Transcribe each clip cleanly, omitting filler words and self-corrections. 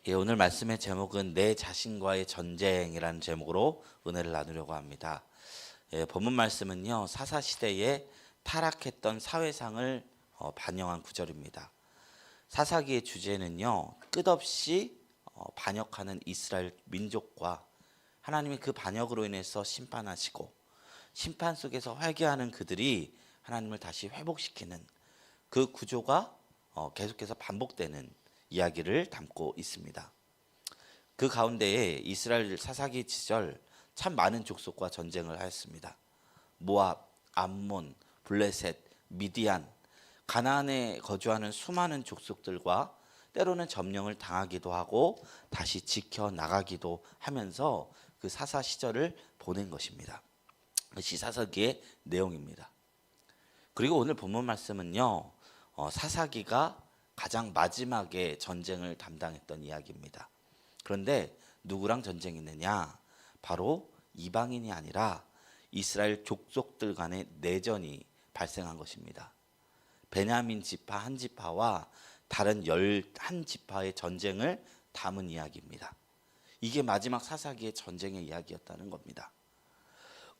오늘 말씀의 제목은 내 자신과의 전쟁이라는 제목으로 은혜를 나누려고 합니다. 본문 말씀은요, 사사시대에 타락했던 사회상을 반영한 구절입니다. 사사기의 주제는요, 끝없이 반역하는 이스라엘 민족과 하나님이 그 반역으로 인해서 심판하시고 심판 속에서 회개하는 그들이 하나님을 다시 회복시키는 그 구조가 계속해서 반복되는 이야기를 담고 있습니다. 그 가운데에 이스라엘 사사기 시절 참 많은 족속과 전쟁을 하였습니다. 모압, 암몬, 블레셋, 미디안, 가나안에 거주하는 수많은 족속들과 때로는 점령을 당하기도 하고 다시 지켜나가기도 하면서 그 사사 시절을 보낸 것입니다. 그것이 사사기의 내용입니다. 그리고 오늘 본문 말씀은요, 사사기가 가장 마지막에 전쟁을 담당했던 이야기입니다. 그런데 누구랑 전쟁했느냐? 바로 이방인이 아니라 이스라엘 족속들 간의 내전이 발생한 것입니다. 베냐민 지파 한 지파와 다른 11지파의 전쟁을 담은 이야기입니다. 이게 마지막 사사기의 전쟁의 이야기였다는 겁니다.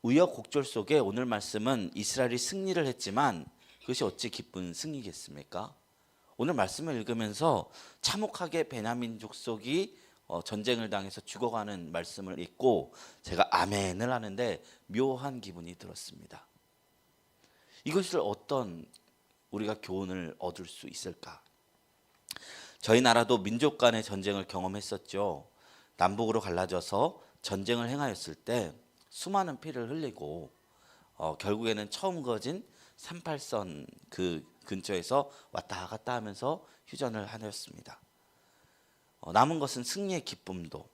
우여곡절 속에 오늘 말씀은 이스라엘이 승리를 했지만 그것이 어찌 기쁜 승리겠습니까? 오늘 말씀을 읽으면서 참혹하게 베냐민 족속이 전쟁을 당해서 죽어가는 말씀을 읽고 제가 아멘을 하는데 묘한 기분이 들었습니다. 이것을 어떤 우리가 교훈을 얻을 수 있을까? 저희 나라도 민족 간의 전쟁을 경험했었죠. 남북으로 갈라져서 전쟁을 행하였을 때 수많은 피를 흘리고 결국에는 처음 거진 38선 그 근처에서 왔다 갔다 하면서 휴전을 하였습니다. 남은 것은 승리의 기쁨도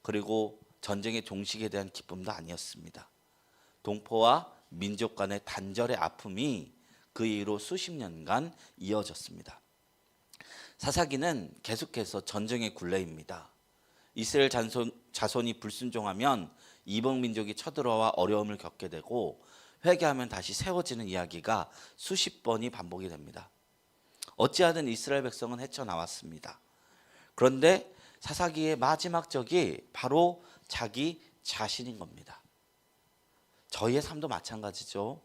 그리고 전쟁의 종식에 대한 기쁨도 아니었습니다. 동포와 민족 간의 단절의 아픔이 그 이후로 수십 년간 이어졌습니다. 사사기는 계속해서 전쟁의 굴레입니다. 이스라엘 자손이 불순종하면 이방 민족이 쳐들어와 어려움을 겪게 되고 회개하면 다시 세워지는 이야기가 수십 번이 반복이 됩니다. 어찌하든 이스라엘 백성은 헤쳐나왔습니다. 그런데 사사기의 마지막 적이 바로 자기 자신인 겁니다. 저희의 삶도 마찬가지죠.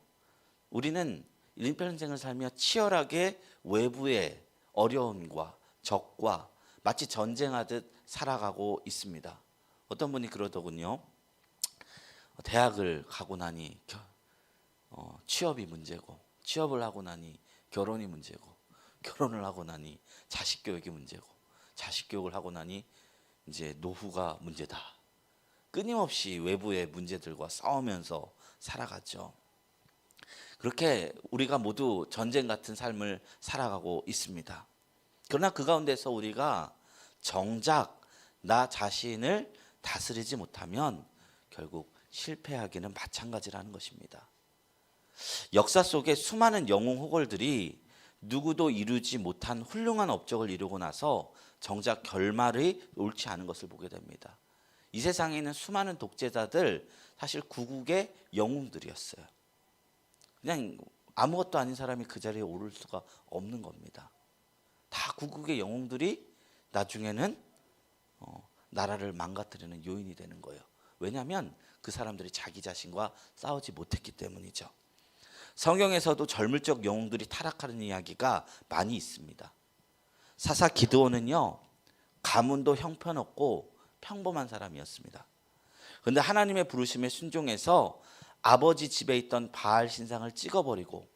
우리는 일평생을 살며 치열하게 외부의 어려움과 적과 마치 전쟁하듯 살아가고 있습니다. 어떤 분이 그러더군요. 대학을 가고 나니 취업이 문제고, 취업을 하고 나니 결혼이 문제고, 결혼을 하고 나니 자식 교육이 문제고, 자식 교육을 하고 나니 이제 노후가 문제다. 끊임없이 외부의 문제들과 싸우면서 살아가죠. 그렇게 우리가 모두 전쟁 같은 삶을 살아가고 있습니다. 그러나 그 가운데서 우리가 정작 나 자신을 다스리지 못하면 결국 실패하기는 마찬가지라는 것입니다. 역사 속에 수많은 영웅 호걸들이 누구도 이루지 못한 훌륭한 업적을 이루고 나서 정작 결말이 옳지 않은 것을 보게 됩니다. 이 세상에 있는 수많은 독재자들 사실 구국의 영웅들이었어요. 그냥 아무것도 아닌 사람이 그 자리에 오를 수가 없는 겁니다. 다 구국의 영웅들이 나중에는 나라를 망가뜨리는 요인이 되는 거예요. 왜냐하면 그 사람들이 자기 자신과 싸우지 못했기 때문이죠. 성경에서도 젊을 적 영웅들이 타락하는 이야기가 많이 있습니다. 사사 기드온은요, 가문도 형편없고 평범한 사람이었습니다. 그런데 하나님의 부르심에 순종해서 아버지 집에 있던 바알 신상을 찍어버리고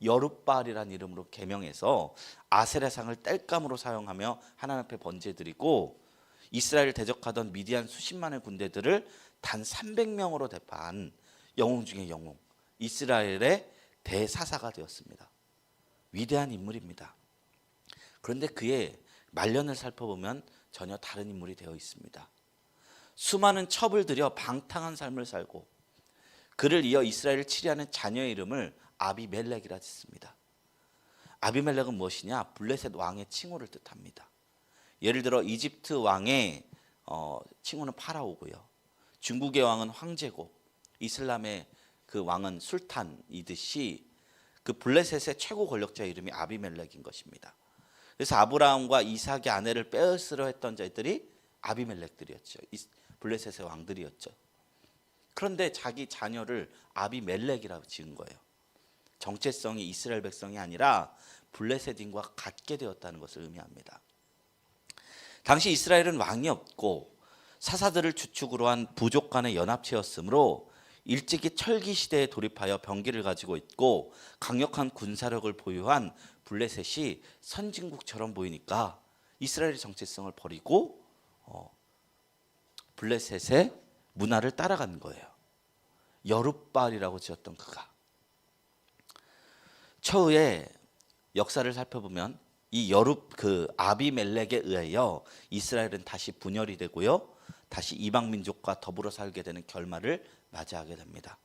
여룻바알이라는 이름으로 개명해서 아세라상을 땔감으로 사용하며 하나님 앞에 번제드리고 이스라엘을 대적하던 미디안 수십만의 군대들을 단 300명으로 대파한 영웅 중의 영웅, 이스라엘의 대사사가 되었습니다. 위대한 인물입니다. 그런데 그의 말년을 살펴보면 전혀 다른 인물이 되어 있습니다. 수많은 첩을 들여 방탕한 삶을 살고 그를 이어 이스라엘을 치리하는 자녀의 이름을 아비멜렉이라 짓습니다. 아비멜렉은 무엇이냐? 블레셋 왕의 칭호를 뜻합니다. 예를 들어 이집트 왕의 칭호는 파라오고요. 중국의 왕은 황제고 이슬람의 그 왕은 술탄이듯이 그 블레셋의 최고 권력자의 이름이 아비멜렉인 것입니다. 그래서 아브라함과 이삭의 아내를 빼앗으려 했던 자들이 아비멜렉들이었죠. 블레셋의 왕들이었죠. 그런데 자기 자녀를 아비멜렉이라고 지은 거예요. 정체성이 이스라엘 백성이 아니라 블레셋인과 같게 되었다는 것을 의미합니다. 당시 이스라엘은 왕이 없고 사사들을 주축으로 한 부족 간의 연합체였으므로 일찍이 철기 시대에 돌입하여 병기를 가지고 있고 강력한 군사력을 보유한 블레셋이 선진국처럼 보이니까 이스라엘의 정체성을 버리고 블레셋의 문화를 따라간 거예요. 여룻바알이라고 지었던 그가. 처우의 역사를 살펴보면 이 아비멜렉에 의하여 이스라엘은 다시 분열이 되고요, 다시 이방 민족과 더불어 살게 되는 결말을 맞이하게 됩니다.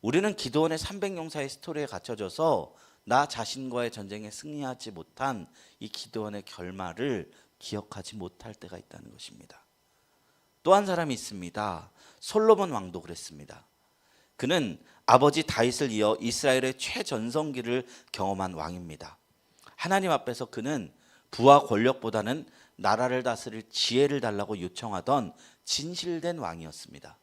우리는 기드온의 300용사의 스토리에 갇혀져서 나 자신과의 전쟁에 승리하지 못한 이 기드온의 결말을 기억하지 못할 때가 있다는 것입니다. 또 한 사람이 있습니다. 솔로몬 왕도 그랬습니다. 그는 아버지 다윗을 이어 이스라엘의 최전성기를 경험한 왕입니다. 하나님 앞에서 그는 부와 권력보다는 나라를 다스릴 지혜를 달라고 요청하던 진실된 왕이었습니다.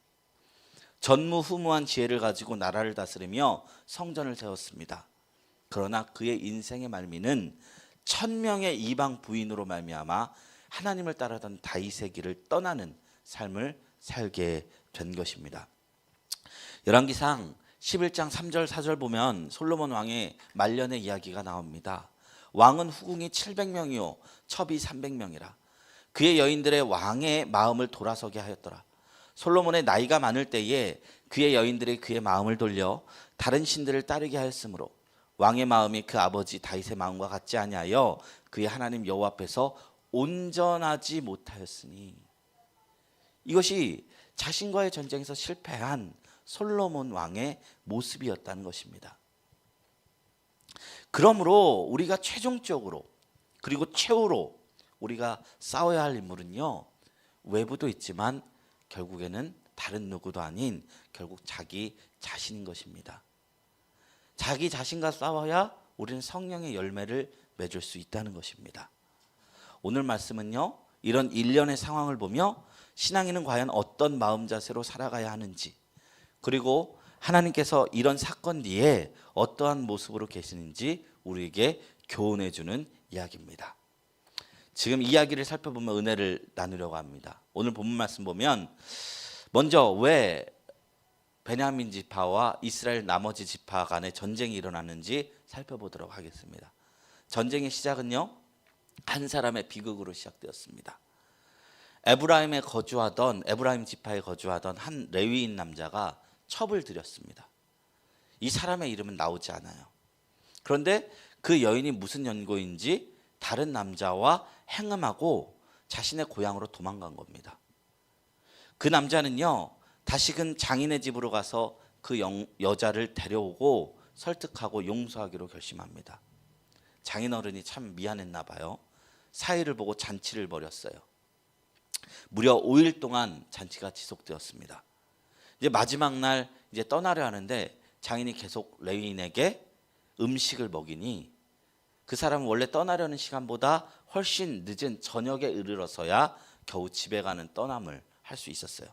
전무후무한 지혜를 가지고 나라를 다스리며 성전을 세웠습니다. 그러나 그의 인생의 말미는 1000명의 이방 부인으로 말미암아 하나님을 따르던 다윗의 길을 떠나는 삶을 살게 된 것입니다. 열왕기상 11장 3절 4절 보면 솔로몬 왕의 말년의 이야기가 나옵니다. 왕은 후궁이 700명이요 첩이 300명이라. 그의 여인들의 왕의 마음을 돌아서게 하였더라. 솔로몬의 나이가 많을 때에 그의 여인들이 그의 마음을 돌려 다른 신들을 따르게 하였으므로 왕의 마음이 그 아버지 다윗의 마음과 같지 아니하여 그의 하나님 여호와 앞에서 온전하지 못하였으니. 이것이 자신과의 전쟁에서 실패한 솔로몬 왕의 모습이었다는 것입니다. 그러므로 우리가 최종적으로 그리고 최후로 우리가 싸워야 할 인물은요, 외부도 있지만 결국에는 다른 누구도 아닌 결국 자기 자신인 것입니다. 자기 자신과 싸워야 우리는 성령의 열매를 맺을 수 있다는 것입니다. 오늘 말씀은요, 이런 일련의 상황을 보며 신앙인은 과연 어떤 마음 자세로 살아가야 하는지, 그리고 하나님께서 이런 사건 뒤에 어떠한 모습으로 계시는지 우리에게 교훈해 주는 이야기입니다. 지금 이야기를 살펴보면 은혜를 나누려고 합니다. 오늘 본문 말씀 보면 먼저 왜 베냐민 지파와 이스라엘 나머지 지파 간에 전쟁이 일어났는지 살펴보도록 하겠습니다. 전쟁의 시작은요, 한 사람의 비극으로 시작되었습니다. 에브라임 지파에 거주하던 한 레위인 남자가 첩을 들였습니다. 이 사람의 이름은 나오지 않아요. 그런데 그 여인이 무슨 연고인지 다른 남자와 행음하고 자신의 고향으로 도망간 겁니다. 그 남자는요, 다시금 장인의 집으로 가서 그 여자를 데려오고 설득하고 용서하기로 결심합니다. 장인어른이 참 미안했나 봐요. 사이를 보고 잔치를 벌였어요. 무려 5일 동안 잔치가 지속되었습니다. 이제 마지막 날 이제 떠나려 하는데 장인이 계속 레위인에게 음식을 먹이니 그 사람은 원래 떠나려는 시간보다 훨씬 늦은 저녁에 이르러서야 겨우 집에 가는 떠남을 할 수 있었어요.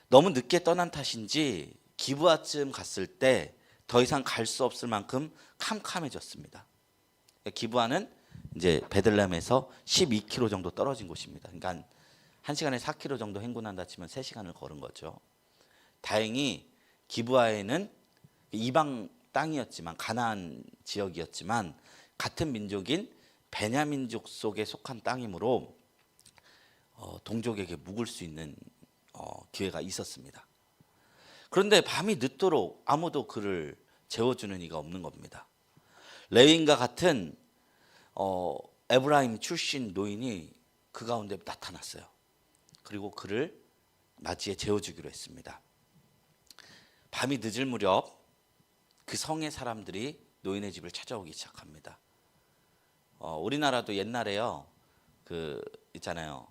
너무 늦게 떠난 탓인지 기브아쯤 갔을 때 더 이상 갈 수 없을 만큼 캄캄해졌습니다. 기브아는 이제 베들레헴에서 12km 정도 떨어진 곳입니다. 그러니까 1시간에 4km 정도 행군한다 치면 3시간을 걸은 거죠. 다행히 기브아에는 이방 땅이었지만 가나안 지역이었지만 같은 민족인 베냐민족 속에 속한 땅이므로 동족에게 묵을 수 있는 기회가 있었습니다. 그런데 밤이 늦도록 아무도 그를 재워주는 이가 없는 겁니다. 레위인과 같은 에브라임 출신 노인이 그 가운데 나타났어요. 그리고 그를 맞이해 재워주기로 했습니다. 밤이 늦을 무렵 그 성의 사람들이 노인의 집을 찾아오기 시작합니다. 우리나라도 옛날에요, 그 있잖아요,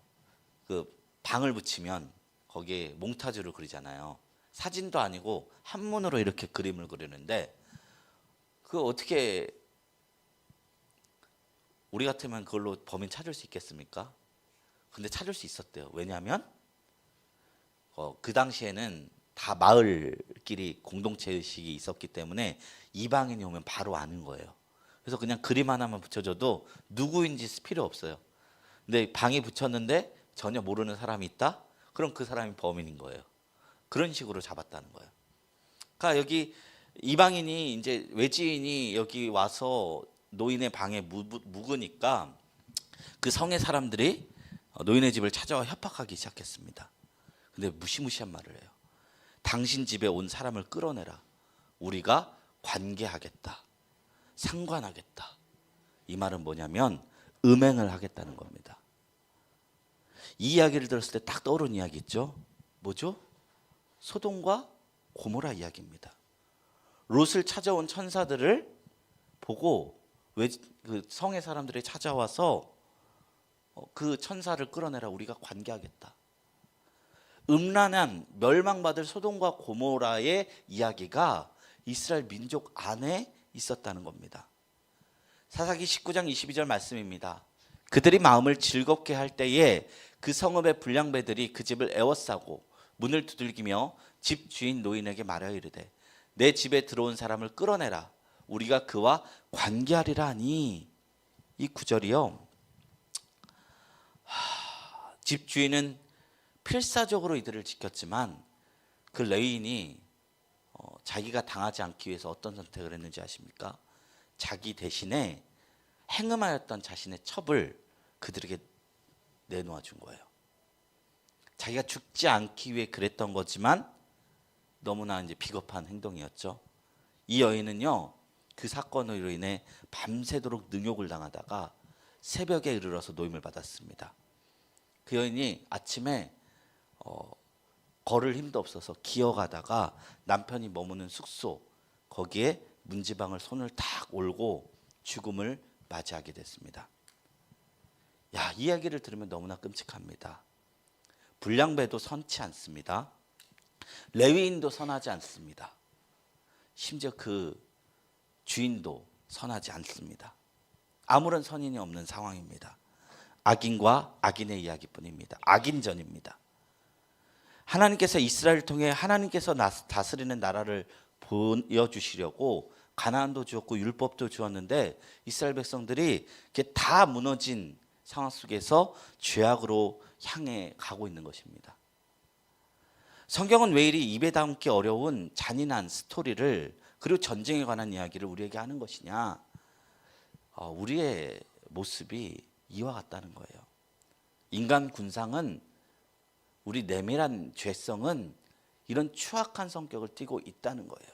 그 방을 붙이면 거기에 몽타주를 그리잖아요. 사진도 아니고 한문으로 이렇게 그림을 그리는데 그 어떻게 우리 같으면 그걸로 범인 찾을 수 있겠습니까? 근데 찾을 수 있었대요. 왜냐하면 그 당시에는 다 마을끼리 공동체 의식이 있었기 때문에 이방인이 오면 바로 아는 거예요. 그래서 그냥 그림 하나만 붙여줘도 누구인지 필요 없어요. 근데 방에 붙였는데 전혀 모르는 사람이 있다? 그럼 그 사람이 범인인 거예요. 그런 식으로 잡았다는 거예요. 그러니까 여기 이방인이 이제 외지인이 여기 와서 노인의 방에 묵으니까 그 성의 사람들이 노인의 집을 찾아와 협박하기 시작했습니다. 근데 무시무시한 말을 해요. 당신 집에 온 사람을 끌어내라. 우리가 관계하겠다. 상관하겠다. 이 말은 뭐냐면 음행을 하겠다는 겁니다. 이 이야기를 들었을 때 딱 떠오르는 이야기 있죠? 뭐죠? 소돔과 고모라 이야기입니다. 롯을 찾아온 천사들을 보고 그 성의 사람들이 찾아와서 그 천사를 끌어내라. 우리가 관계하겠다. 음란한 멸망받을 소돔과 고모라의 이야기가 이스라엘 민족 안에 있었다는 겁니다. 사사기 19장 22절 말씀입니다. 그들이 마음을 즐겁게 할 때에 그 성읍의 불량배들이 그 집을 에워싸고 문을 두들기며 집 주인 노인에게 말하여 이르되 내 집에 들어온 사람을 끌어내라. 우리가 그와 관계하리라 하니. 이 구절이요. 집 주인은 필사적으로 이들을 지켰지만 그 레위인이 자기가 당하지 않기 위해서 어떤 선택을 했는지 아십니까? 자기 대신에 행음하였던 자신의 첩을 그들에게 내놓아 준 거예요. 자기가 죽지 않기 위해 그랬던 거지만 너무나 이제 비겁한 행동이었죠. 이 여인은요, 그 사건으로 인해 밤새도록 능욕을 당하다가 새벽에 이르러서 노임을 받았습니다. 그 여인이 아침에 걸을 힘도 없어서 기어가다가 남편이 머무는 숙소 거기에 문지방을 손을 탁 올고 죽음을 맞이하게 됐습니다. 야, 이 이야기를 들으면 너무나 끔찍합니다. 불량배도 선치 않습니다. 레위인도 선하지 않습니다. 심지어 그 주인도 선하지 않습니다. 아무런 선인이 없는 상황입니다. 악인과 악인의 이야기뿐입니다. 악인전입니다. 하나님께서 이스라엘을 통해 하나님께서 다스리는 나라를 보여주시려고 가나안도 주었고 율법도 주었는데 이스라엘 백성들이 이렇게 다 무너진 상황 속에서 죄악으로 향해 가고 있는 것입니다. 성경은 왜 이리 입에 담기 어려운 잔인한 스토리를 그리고 전쟁에 관한 이야기를 우리에게 하는 것이냐? 우리의 모습이 이와 같다는 거예요. 인간 군상은 우리 내면한 죄성은 이런 추악한 성격을 띠고 있다는 거예요.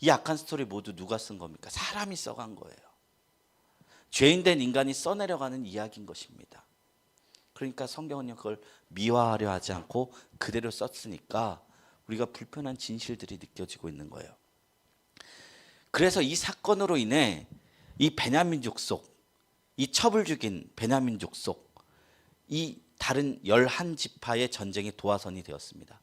이 악한 스토리 모두 누가 쓴 겁니까? 사람이 써간 거예요. 죄인된 인간이 써내려가는 이야기인 것입니다. 그러니까 성경은 그걸 미화하려 하지 않고 그대로 썼으니까 우리가 불편한 진실들이 느껴지고 있는 거예요. 그래서 이 사건으로 인해 이 베냐민 족속, 이 첩을 죽인 베냐민 족속, 이 다른 11지파의 전쟁의 도화선이 되었습니다.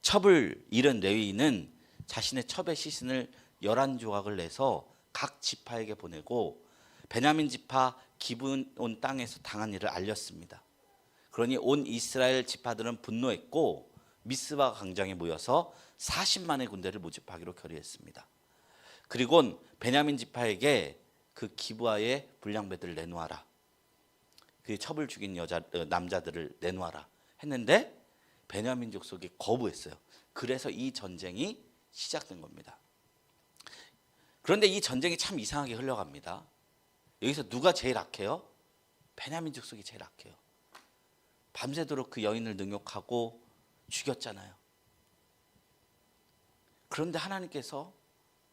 첩을 잃은 레위인은 자신의 첩의 시신을 11조각을 내서 각 지파에게 보내고 베냐민 지파 기브온 땅에서 당한 일을 알렸습니다. 그러니 온 이스라엘 지파들은 분노했고 미스바 광장에 모여서 40만의 군대를 모집하기로 결의했습니다. 그리고 베냐민 지파에게 그 기브아의 불량배들을 내놓아라. 그 첩을 죽인 남자들을 내놓아라 했는데 베냐민 족속이 거부했어요. 그래서 이 전쟁이 시작된 겁니다. 그런데 이 전쟁이 참 이상하게 흘러갑니다. 여기서 누가 제일 악해요? 베냐민 족속이 제일 악해요. 밤새도록 그 여인을 능욕하고 죽였잖아요. 그런데 하나님께서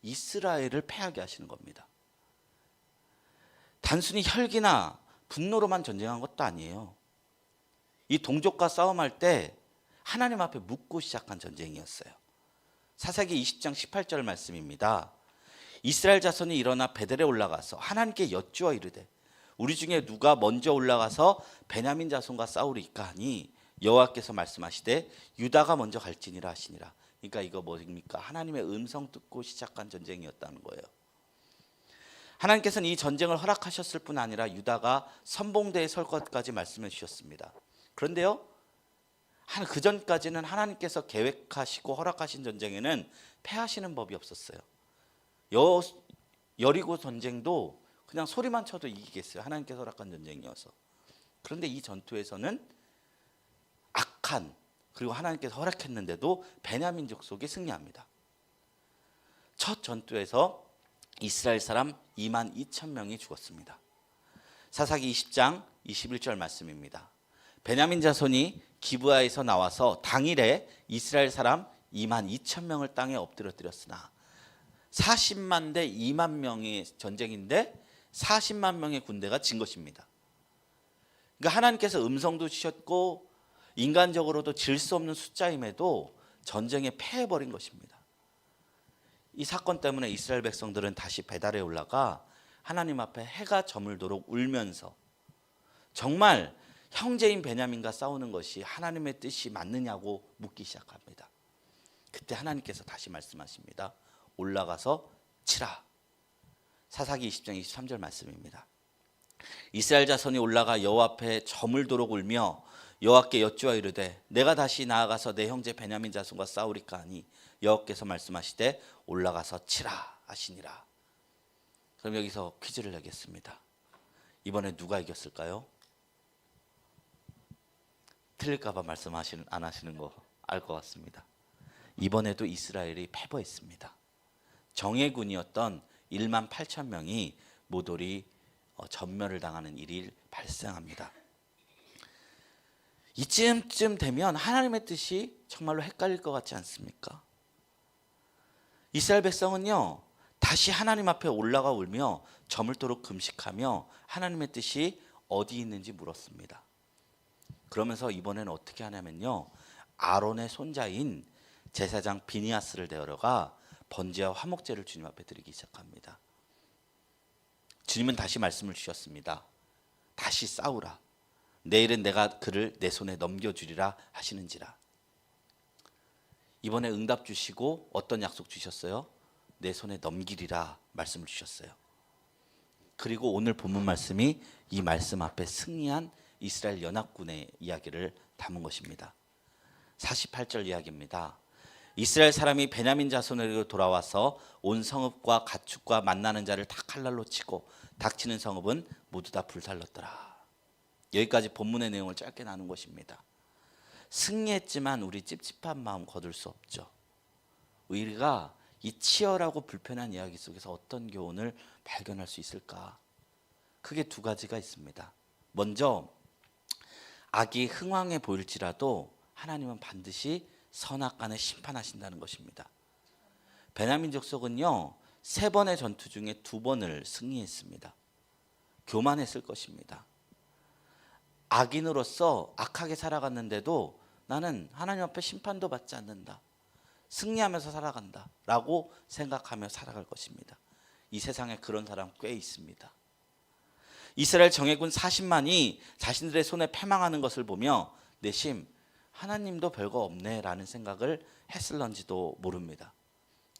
이스라엘을 패하게 하시는 겁니다. 단순히 혈기나 분노로만 전쟁한 것도 아니에요. 이 동족과 싸움할 때 하나님 앞에 묻고 시작한 전쟁이었어요. 사사기 20장 18절 말씀입니다. 이스라엘 자손이 일어나 베델에 올라가서 하나님께 여쭈어 이르되 우리 중에 누가 먼저 올라가서 베냐민 자손과 싸우리까 하니 여호와께서 말씀하시되 유다가 먼저 갈지니라 하시니라. 그러니까 이거 뭡니까? 하나님의 음성 듣고 시작한 전쟁이었다는 거예요. 하나님께서는 이 전쟁을 허락하셨을 뿐 아니라 유다가 선봉대에 설 것까지 말씀해 주셨습니다. 그런데요, 그 전까지는 하나님께서 계획하시고 허락하신 전쟁에는 패하시는 법이 없었어요. 여리고 전쟁도 그냥 소리만 쳐도 이기겠어요. 하나님께서 허락한 전쟁이어서. 그런데 이 전투에서는 악한, 그리고 하나님께서 허락했는데도 베냐민 족속이 승리합니다. 첫 전투에서 이스라엘 사람 2만 2천 명이 죽었습니다. 사사기 20장 21절 말씀입니다. 베냐민 자손이 기브아에서 나와서 당일에 이스라엘 사람 2만 2천 명을 땅에 엎드려뜨렸으나 40만 대 2만 명의 전쟁인데 40만 명의 군대가 진 것입니다. 그러니까 하나님께서 음성도 주셨고 인간적으로도 질 수 없는 숫자임에도 전쟁에 패해버린 것입니다. 이 사건 때문에 이스라엘 백성들은 다시 배달에 올라가 하나님 앞에 해가 저물도록 울면서 정말 형제인 베냐민과 싸우는 것이 하나님의 뜻이 맞느냐고 묻기 시작합니다. 그때 하나님께서 다시 말씀하십니다. 올라가서 치라. 사사기 20장 23절 말씀입니다. 이스라엘 자손이 올라가 여호와 앞에 저물도록 울며 여호와께 여쭈어 이르되 내가 다시 나아가서 내 형제 베냐민 자손과 싸우리까 하니 여호와께서 말씀하시되 올라가서 치라 하시니라. 그럼 여기서 퀴즈를 내겠습니다. 이번에 누가 이겼을까요? 틀릴까봐 말씀 안 하시는 거 알 것 같습니다. 이번에도 이스라엘이 패배했습니다. 정예군이었던 1만 8천 명이 모조리 전멸을 당하는 일이 발생합니다. 이쯤 되면 하나님의 뜻이 정말로 헷갈릴 것 같지 않습니까? 이스라엘 백성은요, 다시 하나님 앞에 올라가 울며 저물도록 금식하며 하나님의 뜻이 어디 있는지 물었습니다. 그러면서 이번에는 어떻게 하냐면요, 아론의 손자인 제사장 비니아스를 데려가 번제와 화목제를 주님 앞에 드리기 시작합니다. 주님은 다시 말씀을 주셨습니다. 다시 싸우라. 내일은 내가 그를 내 손에 넘겨주리라 하시는지라. 이번에 응답 주시고 어떤 약속 주셨어요? 내 손에 넘기리라 말씀을 주셨어요. 그리고 오늘 본문 말씀이 이 말씀 앞에 승리한 이스라엘 연합군의 이야기를 담은 것입니다. 48절 이야기입니다. 이스라엘 사람이 베냐민 자손에게로 돌아와서 온 성읍과 가축과 만나는 자를 다 칼날로 치고 닥치는 성읍은 모두 다 불살랐더라. 여기까지 본문의 내용을 짧게 나눈 것입니다. 승리했지만 우리 찝찝한 마음 거둘 수 없죠. 우리가 이 치열하고 불편한 이야기 속에서 어떤 교훈을 발견할 수 있을까? 크게 두 가지가 있습니다. 먼저 악이 흥왕해 보일지라도 하나님은 반드시 선악간에 심판하신다는 것입니다. 베냐민 족속은요, 3번의 전투 중에 2번을 승리했습니다. 교만했을 것입니다. 악인으로서 악하게 살아갔는데도 나는 하나님 앞에 심판도 받지 않는다, 승리하면서 살아간다 라고 생각하며 살아갈 것입니다. 이 세상에 그런 사람 꽤 있습니다. 이스라엘 정예군 40만이 자신들의 손에 패망하는 것을 보며 내심 하나님도 별거 없네 라는 생각을 했을런지도 모릅니다.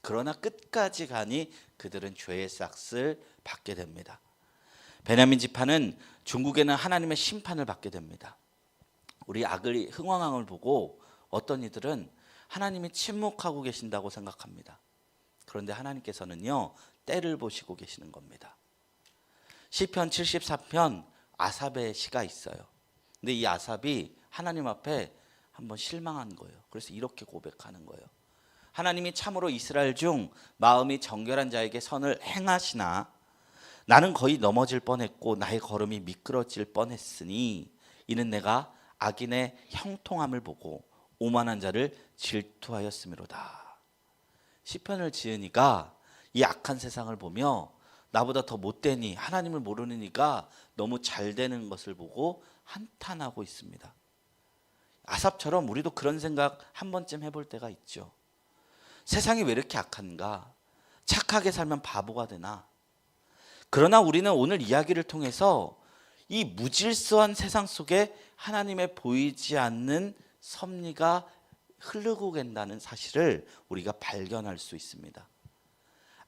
그러나 끝까지 가니 그들은 죄의 싹을 받게 됩니다. 베냐민 지파는 중국에는 하나님의 심판을 받게 됩니다. 우리 악을 흥왕함을 보고 어떤 이들은 하나님이 침묵하고 계신다고 생각합니다. 그런데 하나님께서는요, 때를 보시고 계시는 겁니다. 시편 74편 아삽의 시가 있어요. 근데 이 아삽이 하나님 앞에 한번 실망한 거예요. 그래서 이렇게 고백하는 거예요. 하나님이 참으로 이스라엘 중 마음이 정결한 자에게 선을 행하시나 나는 거의 넘어질 뻔했고 나의 걸음이 미끄러질 뻔했으니 이는 내가 악인의 형통함을 보고 오만한 자를 질투하였음이로다. 시편을 지으니까 이 악한 세상을 보며 나보다 더 못되니 하나님을 모르는 이가 너무 잘 되는 것을 보고 한탄하고 있습니다. 아삽처럼 우리도 그런 생각 한 번쯤 해볼 때가 있죠. 세상이 왜 이렇게 악한가? 착하게 살면 바보가 되나? 그러나 우리는 오늘 이야기를 통해서 이 무질서한 세상 속에 하나님의 보이지 않는 섭리가 흐르고 간다는 사실을 우리가 발견할 수 있습니다.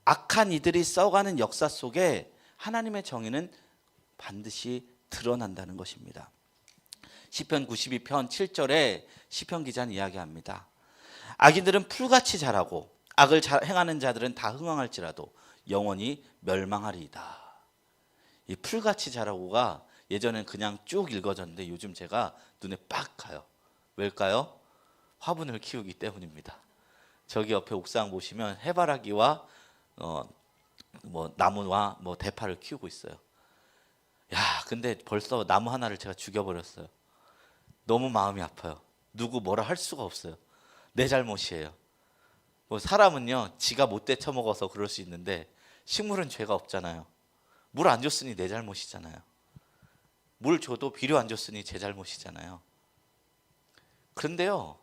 악한 이들이 써가는 역사 속에 하나님의 정의는 반드시 드러난다는 것입니다. 시편 92편 7절에 시편 기자는 이야기합니다. 악인들은 풀같이 자라고 악을 행하는 자들은 다 흥황할지라도 영원히 멸망하리이다. 이 풀같이 자라고가 예전엔 그냥 쭉 읽어졌는데 요즘 제가 눈에 빡 가요. 왜일까요? 화분을 키우기 때문입니다. 저기 옆에 옥상 보시면 해바라기와 나무와 대파를 키우고 있어요. 야, 근데 벌써 나무 하나를 제가 죽여버렸어요. 너무 마음이 아파요. 누구 뭐라 할 수가 없어요. 내 잘못이에요. 사람은요, 지가 못돼 처먹어서 그럴 수 있는데 식물은 죄가 없잖아요. 물 안 줬으니 내 잘못이잖아요. 물 줘도 비료 안 줬으니 제 잘못이잖아요. 그런데요,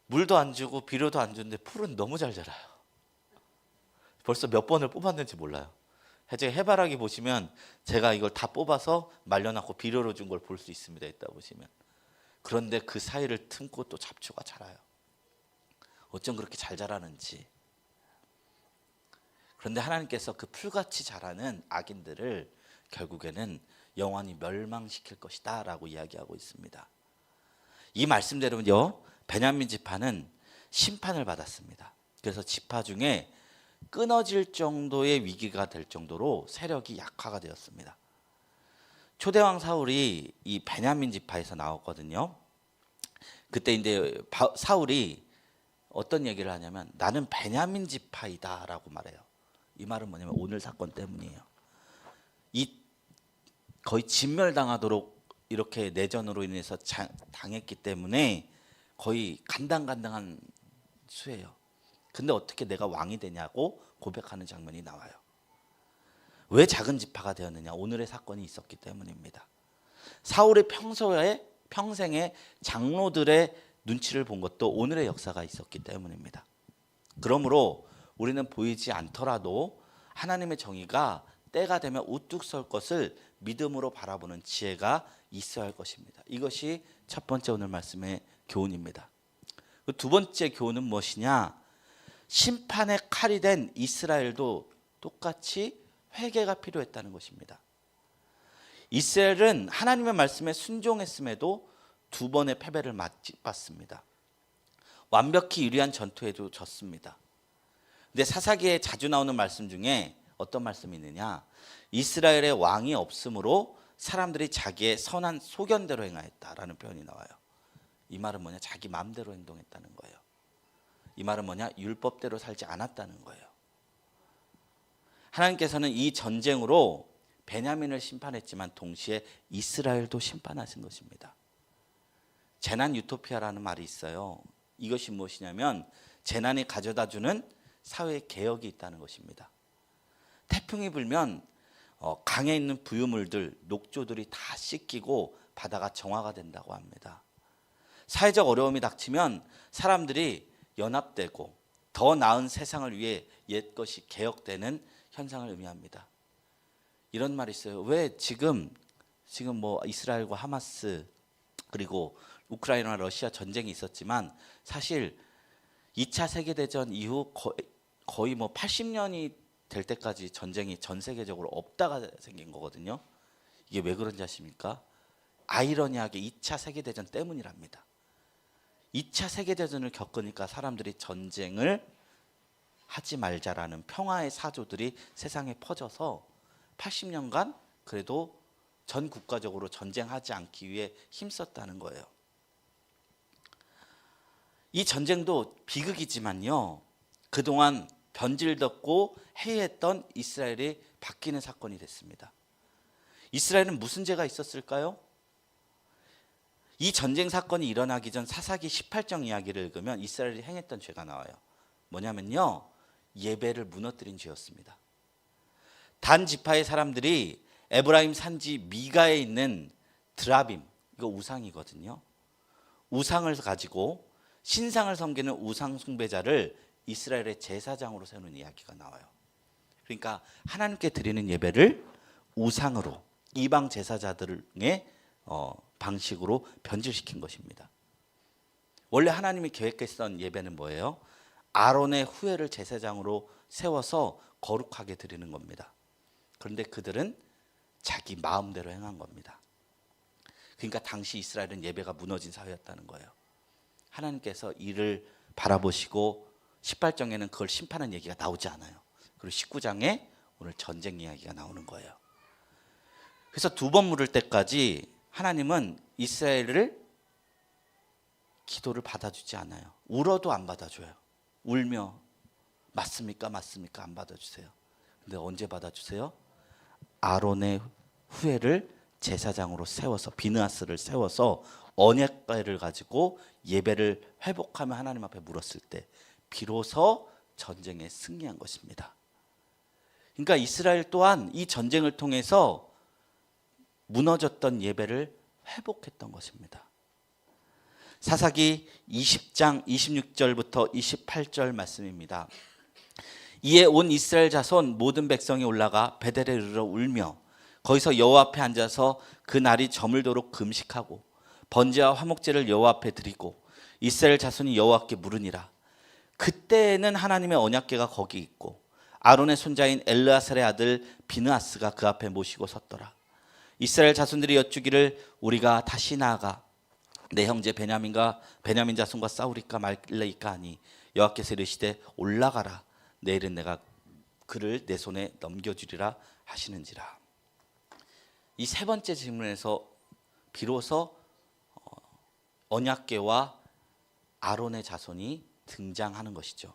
물도 안 주고 비료도 안 주는데 풀은 너무 잘 자라요. 벌써 몇 번을 뽑았는지 몰라요. 제가 해바라기 보시면 제가 이걸 다 뽑아서 말려놨고 비료로 준 걸 볼 수 있습니다. 이따 보시면. 그런데 그 사이를 틈고 또 잡초가 자라요. 어쩜 그렇게 잘 자라는지. 그런데 하나님께서 그 풀같이 자라는 악인들을 결국에는 영원히 멸망시킬 것이다 라고 이야기하고 있습니다. 이 말씀대로는요, 베냐민 지파는 심판을 받았습니다. 그래서 지파 중에 끊어질 정도의 위기가 될 정도로 세력이 약화가 되었습니다. 초대왕 사울이 이 베냐민 지파에서 나왔거든요. 그때 이제 사울이 어떤 얘기를 하냐면 나는 베냐민 지파이다 라고 말해요. 이 말은 뭐냐면 오늘 사건 때문이에요. 이 거의 진멸당하도록 이렇게 내전으로 인해서 당했기 때문에 거의 간당간당한 수예요. 근데 어떻게 내가 왕이 되냐고 고백하는 장면이 나와요. 왜 작은 지파가 되었느냐? 오늘의 사건이 있었기 때문입니다. 사울의 평생의 장로들의 눈치를 본 것도 오늘의 역사가 있었기 때문입니다. 그러므로 우리는 보이지 않더라도 하나님의 정의가 때가 되면 우뚝 설 것을 믿음으로 바라보는 지혜가 있어야 할 것입니다. 이것이 첫 번째 오늘 말씀의 교훈입니다. 두 번째 교훈은 무엇이냐? 심판의 칼이 된 이스라엘도 똑같이 회개가 필요했다는 것입니다. 이스라엘은 하나님의 말씀에 순종했음에도 두 번의 패배를 맞이받습니다. 완벽히 유리한 전투에도 졌습니다. 근데 사사기에 자주 나오는 말씀 중에 어떤 말씀이 있느냐? 이스라엘의 왕이 없으므로 사람들이 자기의 선한 소견대로 행하였다라는 표현이 나와요. 이 말은 뭐냐? 자기 마음대로 행동했다는 거예요. 이 말은 뭐냐? 율법대로 살지 않았다는 거예요. 하나님께서는 이 전쟁으로 베냐민을 심판했지만 동시에 이스라엘도 심판하신 것입니다. 재난 유토피아라는 말이 있어요. 이것이 무엇이냐면 재난이 가져다주는 사회 개혁이 있다는 것입니다. 태풍이 불면 강에 있는 부유물들, 녹조들이 다 씻기고 바다가 정화가 된다고 합니다. 사회적 어려움이 닥치면 사람들이 연합되고 더 나은 세상을 위해 옛것이 개혁되는 현상을 의미합니다. 이런 말이 있어요. 왜 지금 이스라엘과 하마스 그리고 우크라이나와 러시아 전쟁이 있었지만 사실 2차 세계대전 이후 거의 80년이 될 때까지 전쟁이 전 세계적으로 없다가 생긴 거거든요. 이게 왜 그런지 아십니까? 아이러니하게 2차 세계대전 때문이랍니다. 2차 세계대전을 겪으니까 사람들이 전쟁을 하지 말자라는 평화의 사조들이 세상에 퍼져서 80년간 그래도 전 국가적으로 전쟁하지 않기 위해 힘썼다는 거예요. 이 전쟁도 비극이지만요, 그동안 변질됐고 해이했던 이스라엘이 바뀌는 사건이 됐습니다. 이스라엘은 무슨 죄가 있었을까요? 이 전쟁 사건이 일어나기 전 사사기 18장 이야기를 읽으면 이스라엘이 행했던 죄가 나와요. 뭐냐면요, 예배를 무너뜨린 죄였습니다. 단 지파의 사람들이 에브라임 산지 미가에 있는 드라빔, 이거 우상이거든요. 우상을 가지고 신상을 섬기는 우상 숭배자를 이스라엘의 제사장으로 세우는 이야기가 나와요. 그러니까 하나님께 드리는 예배를 우상으로 이방 제사자들의 방식으로 변질시킨 것입니다. 원래 하나님이 계획했던 예배는 뭐예요? 아론의 후예를 제사장으로 세워서 거룩하게 드리는 겁니다. 그런데 그들은 자기 마음대로 행한 겁니다. 그러니까 당시 이스라엘은 예배가 무너진 사회였다는 거예요. 하나님께서 이를 바라보시고 18장에는 그걸 심판한 얘기가 나오지 않아요. 그리고 19장에 오늘 전쟁 이야기가 나오는 거예요. 그래서 두 번 물을 때까지 하나님은 이스라엘을 기도를 받아주지 않아요. 울어도 안 받아줘요. 울며 맞습니까? 맞습니까? 안 받아주세요. 근데 언제 받아주세요? 아론의 후예를 제사장으로 세워서, 비느하스를 세워서 언약궤를 가지고 예배를 회복하며 하나님 앞에 물었을 때 비로소 전쟁에 승리한 것입니다. 그러니까 이스라엘 또한 이 전쟁을 통해서 무너졌던 예배를 회복했던 것입니다. 사사기 20장 26절부터 28절 말씀입니다. 이에 온 이스라엘 자손 모든 백성이 올라가 베델에 이르러 울며 거기서 여호와 앞에 앉아서 그 날이 저물도록 금식하고 번제와 화목제를 여호와 앞에 드리고 이스라엘 자손이 여호와께 물으니라. 그때에는 하나님의 언약궤가 거기 있고 아론의 손자인 엘르아살의 아들 비느하스가 그 앞에 모시고 섰더라. 이스라엘 자손들이 여쭈기를 우리가 다시 나아가 내 형제 베냐민 자손과 싸우리까 말리까 하니 여호와께서 이르시되 올라가라. 내일은 내가 그를 내 손에 넘겨주리라 하시는지라. 이 세 번째 질문에서 비로소 언약궤와 아론의 자손이 등장하는 것이죠.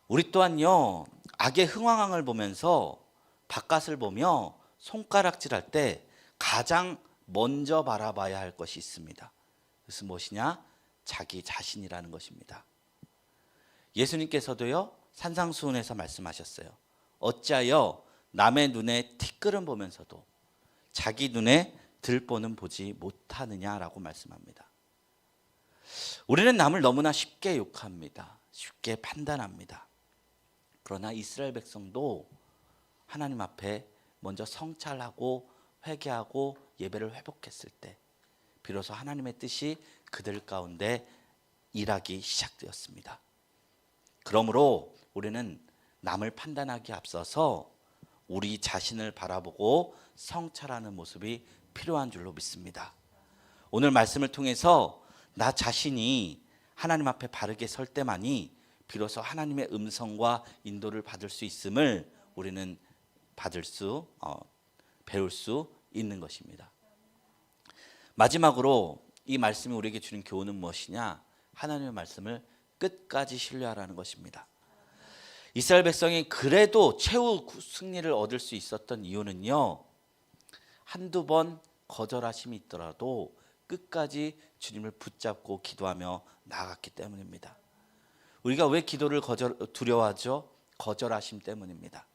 우리 또한요, 악의 흥황을 보면서 바깥을 보며 손가락질할 때 가장 먼저 바라봐야 할 것이 있습니다. 그것은 무엇이냐? 자기 자신이라는 것입니다. 예수님께서도요, 산상수훈에서 말씀하셨어요. 어찌하여 남의 눈에 티끌은 보면서도 자기 눈에 들보는 보지 못하느냐라고 말씀합니다. 우리는 남을 너무나 쉽게 욕합니다. 쉽게 판단합니다. 그러나 이스라엘 백성도 하나님 앞에 먼저 성찰하고 회개하고 예배를 회복했을 때 비로소 하나님의 뜻이 그들 가운데 일하기 시작되었습니다. 그러므로 우리는 남을 판단하기에 앞서서 우리 자신을 바라보고 성찰하는 모습이 필요한 줄로 믿습니다. 오늘 말씀을 통해서 나 자신이 하나님 앞에 바르게 설 때만이 비로소 하나님의 음성과 인도를 받을 수 있음을 우리는 배울 수 있는 것입니다. 마지막으로 이 말씀이 우리에게 주는 교훈은 무엇이냐? 하나님의 말씀을 끝까지 신뢰하라는 것입니다. 이스라엘 백성이 그래도 최후 승리를 얻을 수 있었던 이유는요, 한두 번 거절하심이 있더라도 끝까지 주님을 붙잡고 기도하며 나아갔기 때문입니다. 우리가 왜 기도를 두려워하죠? 거절하심 때문입니다.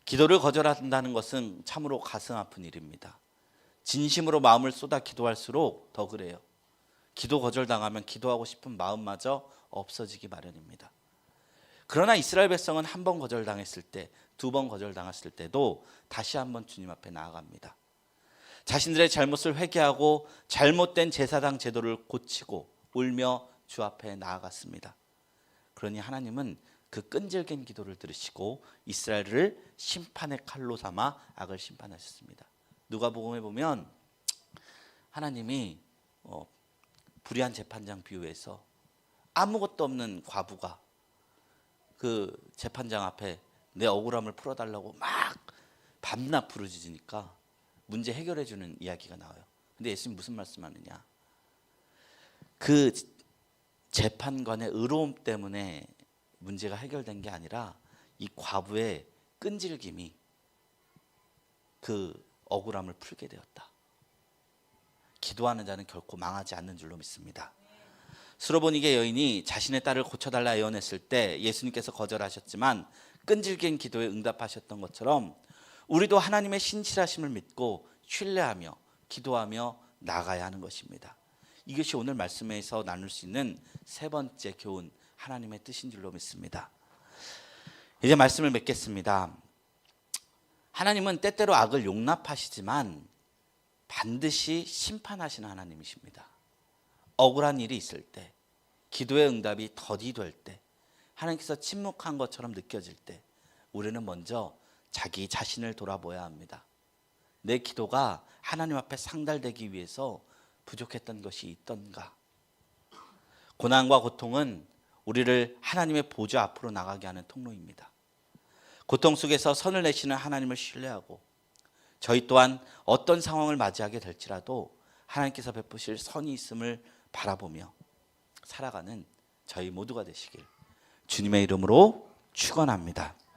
기도를 거절한다는 것은 참으로 가슴 아픈 일입니다. 진심으로 마음을 쏟아 기도할수록 더 그래요. 기도 거절당하면 기도하고 싶은 마음마저 없어지기 마련입니다. 그러나 이스라엘 백성은 한 번 거절당했을 때, 두 번 거절당했을 때도 다시 한번 주님 앞에 나아갑니다. 자신들의 잘못을 회개하고 잘못된 제사장 제도를 고치고 울며 주 앞에 나아갔습니다. 그러니 하나님은 그 끈질긴 기도를 들으시고 이스라엘을 심판의 칼로 삼아 악을 심판하셨습니다. 누가복음에 보면 하나님이 불의한 재판장 비유에서 아무것도 없는 과부가 그 재판장 앞에 내 억울함을 풀어달라고 막 밤낮 부르짖으니까 문제 해결해 주는 이야기가 나와요. 근데 예수님 무슨 말씀하느냐? 그 재판관의 의로움 때문에 문제가 해결된 게 아니라 이 과부의 끈질김이 그 억울함을 풀게 되었다. 기도하는 자는 결코 망하지 않는 줄로 믿습니다. 수로보니게 여인이 자신의 딸을 고쳐달라 애원했을 때 예수님께서 거절하셨지만 끈질긴 기도에 응답하셨던 것처럼 우리도 하나님의 신실하심을 믿고 신뢰하며 기도하며 나가야 하는 것입니다. 이것이 오늘 말씀에서 나눌 수 있는 세 번째 교훈, 하나님의 뜻인 줄로 믿습니다. 이제 말씀을 맺겠습니다. 하나님은 때때로 악을 용납하시지만 반드시 심판하시는 하나님이십니다. 억울한 일이 있을 때, 기도의 응답이 더디될 때, 하나님께서 침묵한 것처럼 느껴질 때 우리는 먼저 자기 자신을 돌아보아야 합니다. 내 기도가 하나님 앞에 상달되기 위해서 부족했던 것이 있던가? 고난과 고통은 우리를 하나님의 보좌 앞으로 나가게 하는 통로입니다. 고통 속에서 선을 내시는 하나님을 신뢰하고 저희 또한 어떤 상황을 맞이하게 될지라도 하나님께서 베푸실 선이 있음을 바라보며 살아가는 저희 모두가 되시길 주님의 이름으로 축원합니다.